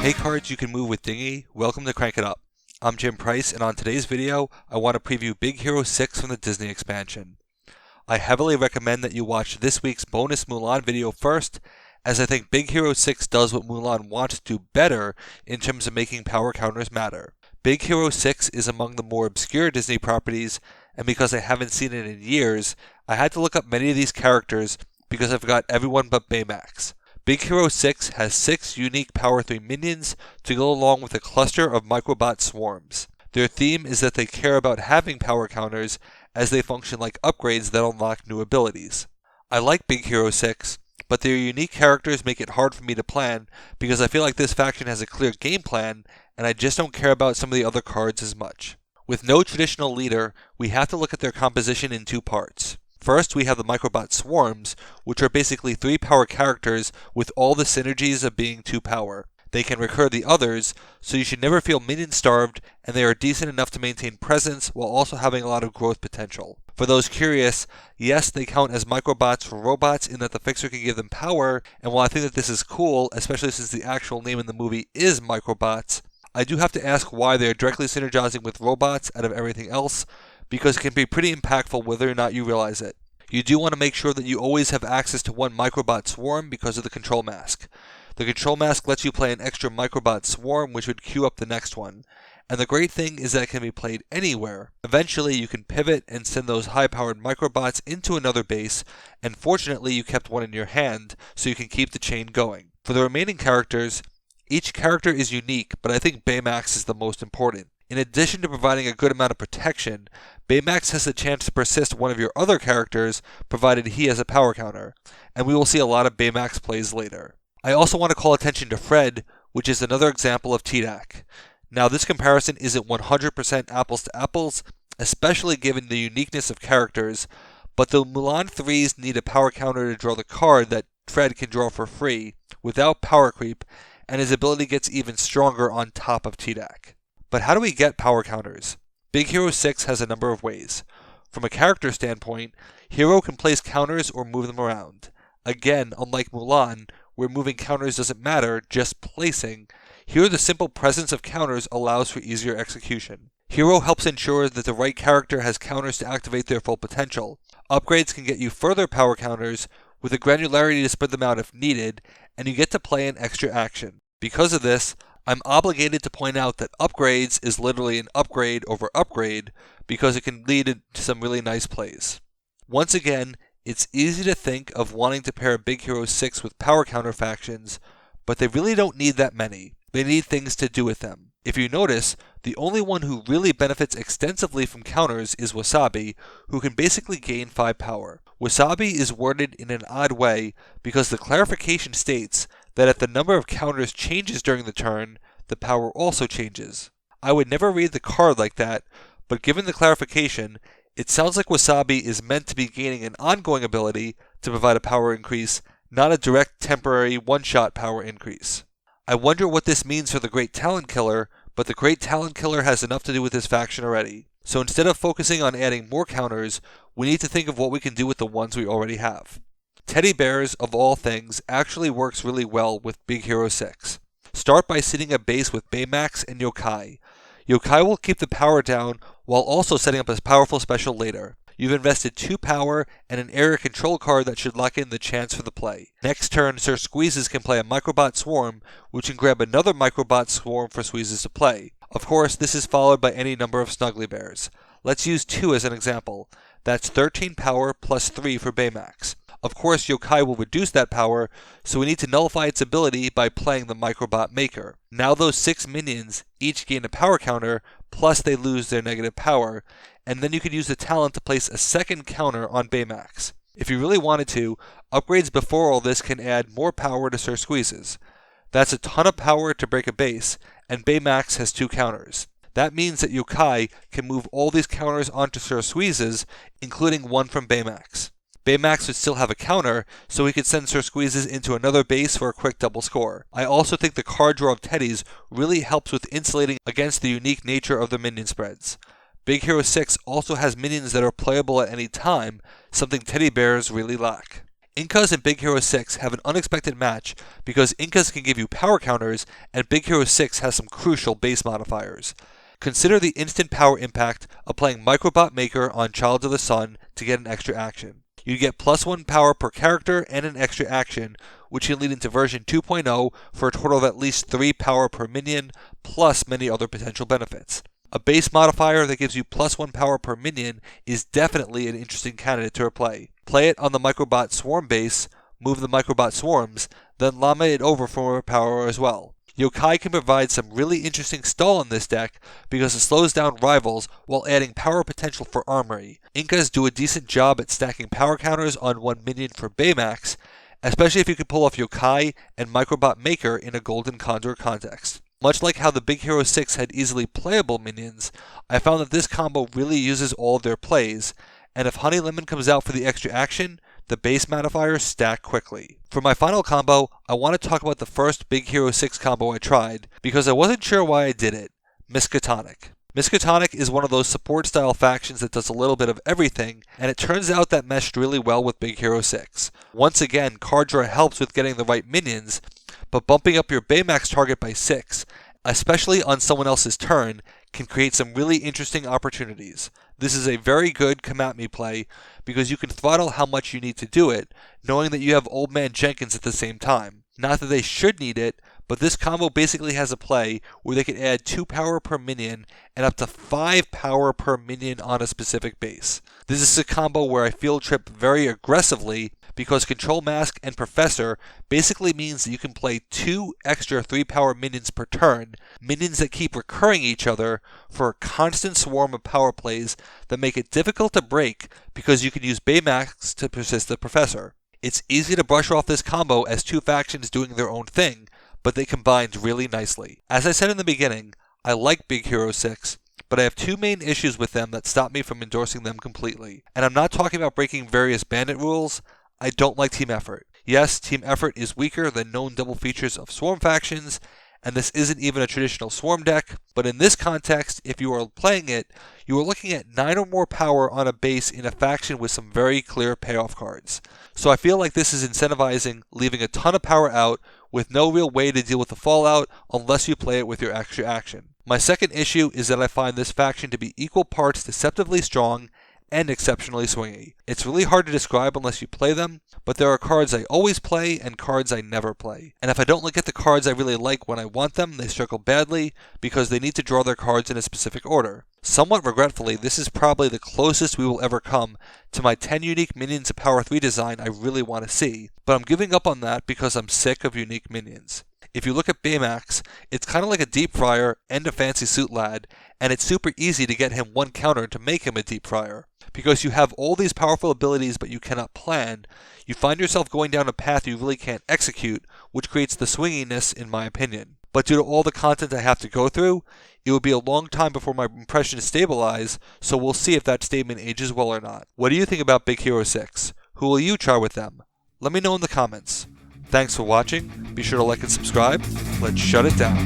Hey cards you can move with Dingy, welcome to Crank It Up. I'm Jim Price, and on today's video, I want to preview Big Hero 6 from the Disney expansion. I heavily recommend that you watch this week's bonus Mulan video first, as I think Big Hero 6 does what Mulan wants to do better in terms of making power counters matter. Big Hero 6 is among the more obscure Disney properties, and because I haven't seen it in years, I had to look up many of these characters because I forgot everyone but Baymax. Big Hero 6 has 6 unique Power 3 minions to go along with a cluster of Microbot swarms. Their theme is that they care about having power counters as they function like upgrades that unlock new abilities. I like Big Hero 6, but their unique characters make it hard for me to plan because I feel like this faction has a clear game plan and I just don't care about some of the other cards as much. With no traditional leader, we have to look at their composition in two parts. First, we have the Microbot swarms, which are basically 3 power characters with all the synergies of being 2 power. They can recur the others, so you should never feel minion starved, and they are decent enough to maintain presence while also having a lot of growth potential. For those curious, yes, they count as Microbots for robots in that the fixer can give them power, and while I think that this is cool, especially since the actual name in the movie is Microbots, I do have to ask why they are directly synergizing with robots out of everything else, because it can be pretty impactful whether or not you realize it. You do want to make sure that you always have access to one Microbot swarm because of the control mask. The control mask lets you play an extra Microbot swarm which would queue up the next one. And the great thing is that it can be played anywhere. Eventually you can pivot and send those high-powered Microbots into another base, and fortunately you kept one in your hand so you can keep the chain going. For the remaining characters, each character is unique, but I think Baymax is the most important. In addition to providing a good amount of protection, Baymax has the chance to persist one of your other characters, provided he has a power counter, and we will see a lot of Baymax plays later. I also want to call attention to Fred, which is another example of TDAC. Now this comparison isn't 100% apples to apples, especially given the uniqueness of characters, but the Mulan 3s need a power counter to draw the card that Fred can draw for free, without power creep, and his ability gets even stronger on top of TDAC. But how do we get power counters? Big Hero 6 has a number of ways. From a character standpoint, Hero can place counters or move them around. Again, unlike Mulan, where moving counters doesn't matter, just placing, here the simple presence of counters allows for easier execution. Hero helps ensure that the right character has counters to activate their full potential. Upgrades can get you further power counters with the granularity to spread them out if needed, and you get to play an extra action. Because of this, I'm obligated to point out that upgrades is literally an upgrade over upgrade because it can lead to some really nice plays. Once again, it's easy to think of wanting to pair Big Hero 6 with power counter factions, but they really don't need that many. They need things to do with them. If you notice, the only one who really benefits extensively from counters is Wasabi, who can basically gain 5 power. Wasabi is worded in an odd way because the clarification states that if the number of counters changes during the turn, the power also changes. I would never read the card like that, but given the clarification, it sounds like Wasabi is meant to be gaining an ongoing ability to provide a power increase, not a direct temporary one-shot power increase. I wonder what this means for the Great Talent Killer, but the Great Talent Killer has enough to do with this faction already. So instead of focusing on adding more counters, we need to think of what we can do with the ones we already have. Teddy bears, of all things, actually works really well with Big Hero 6. Start by seeding a base with Baymax and Yokai. Yokai will keep the power down while also setting up a powerful special later. You've invested 2 power and an area control card that should lock in the chance for the play. Next turn, Sir Squeezes can play a Microbot Swarm, which can grab another Microbot Swarm for Squeezes to play. Of course, this is followed by any number of Snuggly Bears. Let's use 2 as an example. That's 13 power plus 3 for Baymax. Of course, Yokai will reduce that power, so we need to nullify its ability by playing the Microbot Maker. Now those 6 minions each gain a power counter, plus they lose their negative power, and then you could use the talent to place a second counter on Baymax. If you really wanted to, upgrades before all this can add more power to Sir Squeezes. That's a ton of power to break a base, and Baymax has 2 counters. That means that Yokai can move all these counters onto Sir Squeezes, including one from Baymax. Baymax would still have a counter, so he could send Sir Squeezes into another base for a quick double score. I also think the card draw of Teddies really helps with insulating against the unique nature of the minion spreads. Big Hero 6 also has minions that are playable at any time, something teddy bears really lack. Incas and Big Hero 6 have an unexpected match because Incas can give you power counters and Big Hero 6 has some crucial base modifiers. Consider the instant power impact of playing Microbot Maker on Child of the Sun to get an extra action. You get +1 power per character and an extra action, which can lead into version 2.0 for a total of at least 3 power per minion, plus many other potential benefits. A base modifier that gives you +1 power per minion is definitely an interesting candidate to play. Play it on the Microbot Swarm base, move the Microbot Swarms, then llama it over for more power as well. Yokai can provide some really interesting stall in this deck because it slows down rivals while adding power potential for armory. Incas do a decent job at stacking power counters on one minion for Baymax, especially if you can pull off Yokai and Microbot Maker in a Golden Condor context. Much like how the Big Hero 6 had easily playable minions, I found that this combo really uses all of their plays, and if Honey Lemon comes out for the extra action, the base modifiers stack quickly. For my final combo, I want to talk about the first Big Hero 6 combo I tried, because I wasn't sure why I did it: Miskatonic. Miskatonic is one of those support style factions that does a little bit of everything, and it turns out that meshed really well with Big Hero 6. Once again, card draw helps with getting the right minions, but bumping up your Baymax target by 6, especially on someone else's turn, can create some really interesting opportunities. This is a very good come at me play because you can throttle how much you need to do it, knowing that you have Old Man Jenkins at the same time. Not that they should need it, but this combo basically has a play where they can add 2 power per minion and up to 5 power per minion on a specific base. This is a combo where I field trip very aggressively because Control Mask and Professor basically means that you can play 2 extra 3 power minions per turn, minions that keep recurring each other for a constant swarm of power plays that make it difficult to break because you can use Baymax to persist the Professor. It's easy to brush off this combo as 2 factions doing their own thing, but they combined really nicely. As I said in the beginning, I like Big Hero 6, but I have 2 main issues with them that stop me from endorsing them completely. And I'm not talking about breaking various bandit rules. I don't like team effort. Yes, team effort is weaker than known double features of swarm factions, and this isn't even a traditional swarm deck, but in this context, if you are playing it, you are looking at 9 or more power on a base in a faction with some very clear payoff cards. So I feel like this is incentivizing leaving a ton of power out with no real way to deal with the fallout unless you play it with your extra action. My second issue is that I find this faction to be equal parts deceptively strong and exceptionally swingy. It's really hard to describe unless you play them, but there are cards I always play and cards I never play. And if I don't look at the cards I really like when I want them, they struggle badly because they need to draw their cards in a specific order. Somewhat regretfully, this is probably the closest we will ever come to my 10 unique minions of Power 3 design I really want to see, but I'm giving up on that because I'm sick of unique minions. If you look at Baymax, it's kind of like a deep fryer and a fancy suit lad, and it's super easy to get him 1 counter to make him a deep fryer. Because you have all these powerful abilities but you cannot plan, you find yourself going down a path you really can't execute, which creates the swinginess in my opinion. But due to all the content I have to go through, it will be a long time before my impressions stabilize, so we'll see if that statement ages well or not. What do you think about Big Hero 6? Who will you try with them? Let me know in the comments. Thanks for watching, be sure to like and subscribe, let's shut it down.